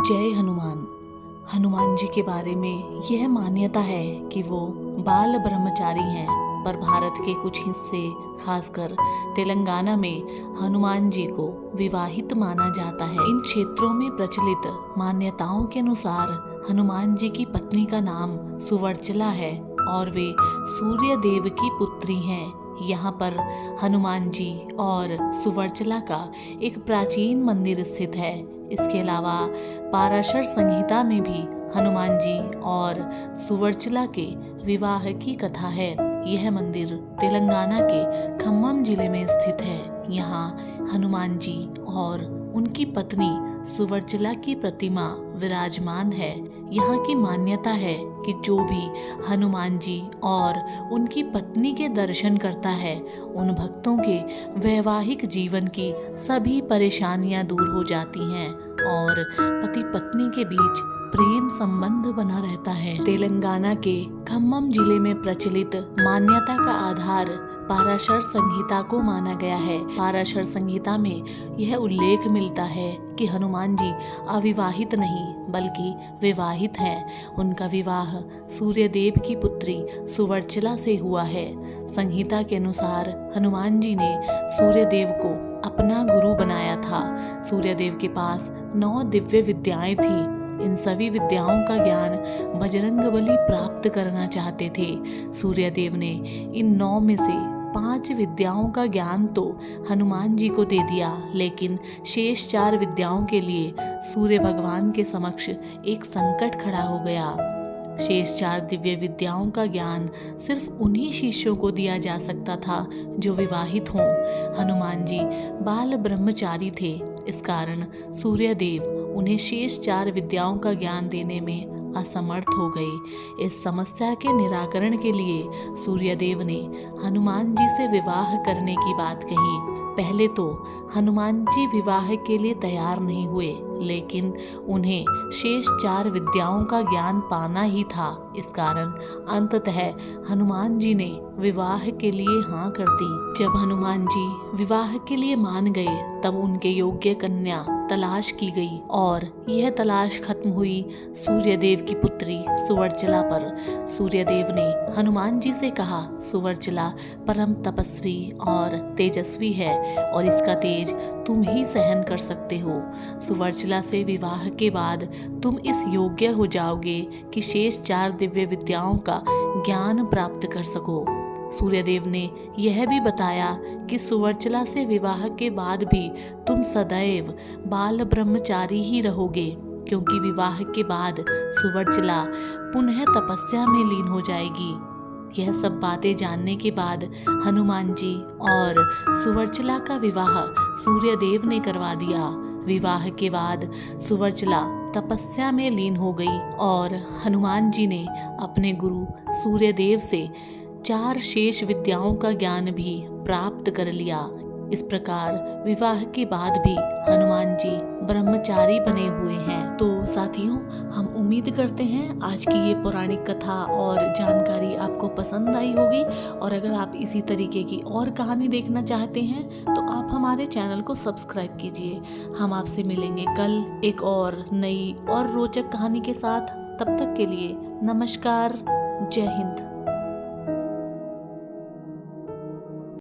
जय हनुमान। हनुमान जी के बारे में यह मान्यता है कि वो बाल ब्रह्मचारी हैं, पर भारत के कुछ हिस्से खासकर तेलंगाना में हनुमान जी को विवाहित माना जाता है। इन क्षेत्रों में प्रचलित मान्यताओं के अनुसार हनुमान जी की पत्नी का नाम सुवर्चला है और वे सूर्य देव की पुत्री हैं। यहाँ पर हनुमान जी और सुवर्चला का एक प्राचीन मंदिर स्थित है। इसके अलावा पाराशर संहिता में भी हनुमान जी और सुवर्चला के विवाह की कथा है। यह मंदिर तेलंगाना के खम्मम जिले में स्थित है। यहाँ हनुमान जी और उनकी पत्नी सुवर्चला की प्रतिमा विराजमान है। यहाँ की मान्यता है कि जो भी हनुमान जी और उनकी पत्नी के दर्शन करता है, उन भक्तों के वैवाहिक जीवन की सभी परेशानियां दूर हो जाती हैं और पति पत्नी के बीच प्रेम संबंध बना रहता है। तेलंगाना के खम्मम जिले में प्रचलित मान्यता का आधार पाराशर संहिता को माना गया है। पाराशर संहिता में यह उल्लेख मिलता है कि हनुमान जी अविवाहित नहीं बल्कि विवाहित हैं। उनका विवाह सूर्यदेव की पुत्री सुवर्चला से हुआ है। संहिता के अनुसार हनुमान जी ने सूर्यदेव को अपना गुरु बनाया था। सूर्यदेव के पास 9 दिव्य विद्याएं थी। इन सभी विद्याओं का ज्ञान बजरंगबली प्राप्त करना चाहते थे। सूर्यदेव ने इन 9 में से 5 विद्याओं का ज्ञान तो हनुमान जी को दे दिया, लेकिन शेष 4 विद्याओं के लिए सूर्य भगवान के समक्ष एक संकट खड़ा हो गया। शेष 4 दिव्य विद्याओं का ज्ञान सिर्फ उन्हीं शिष्यों को दिया जा सकता था जो विवाहित हों। हनुमान जी बाल ब्रह्मचारी थे, इस कारण सूर्यदेव उन्हें शेष 4 विद्याओं का ज्ञान देने में असमर्थ हो गए। इस समस्या के निराकरण के लिए सूर्यदेव ने हनुमान जी से विवाह करने की बात कही। पहले तो हनुमान जी विवाह के लिए तैयार नहीं हुए, लेकिन उन्हें शेष 4 विद्याओं का ज्ञान पाना ही था। इस कारण अंततः हनुमान जी ने विवाह के लिए हाँ कर दी। जब हनुमान जी विवाह के लिए मान गए, तब उनके योग्य कन्या तलाश की गई और यह तलाश खत्म हुई सूर्यदेव की पुत्री सुवर्चला पर। सूर्यदेव ने हनुमान जी से कहा, सुवर्चला परम तपस्वी और तेजस्वी है और इसका तेज तुम ही सहन कर सकते हो। सुवर्चला से विवाह के बाद तुम इस योग्य हो जाओगे कि शेष 4 दिव्य विद्याओं का ज्ञान प्राप्त कर सको। सूर्यदेव ने यह भी बताया कि सुवर्चला से विवाह के बाद भी तुम सदैव बाल ब्रह्मचारी ही रहोगे, क्योंकि विवाह के बाद सुवर्चला पुनः तपस्या में लीन हो जाएगी। यह सब बातें जानने के बाद हनुमान जी और सुवर्चला का विवाह सूर्यदेव ने करवा दिया। विवाह के बाद सुवर्चला तपस्या में लीन हो गई और हनुमान जी ने अपने गुरु सूर्यदेव से 4 शेष विद्याओं का ज्ञान भी प्राप्त कर लिया। इस प्रकार विवाह के बाद भी हनुमान जी ब्रह्मचारी बने हुए हैं। तो साथियों, हम उम्मीद करते हैं आज की ये पौराणिक कथा और जानकारी आपको पसंद आई होगी। और अगर आप इसी तरीके की और कहानी देखना चाहते हैं तो आप हमारे चैनल को सब्सक्राइब कीजिए। हम आपसे मिलेंगे कल एक और नई और रोचक कहानी के साथ। तब तक के लिए नमस्कार, जय हिंद।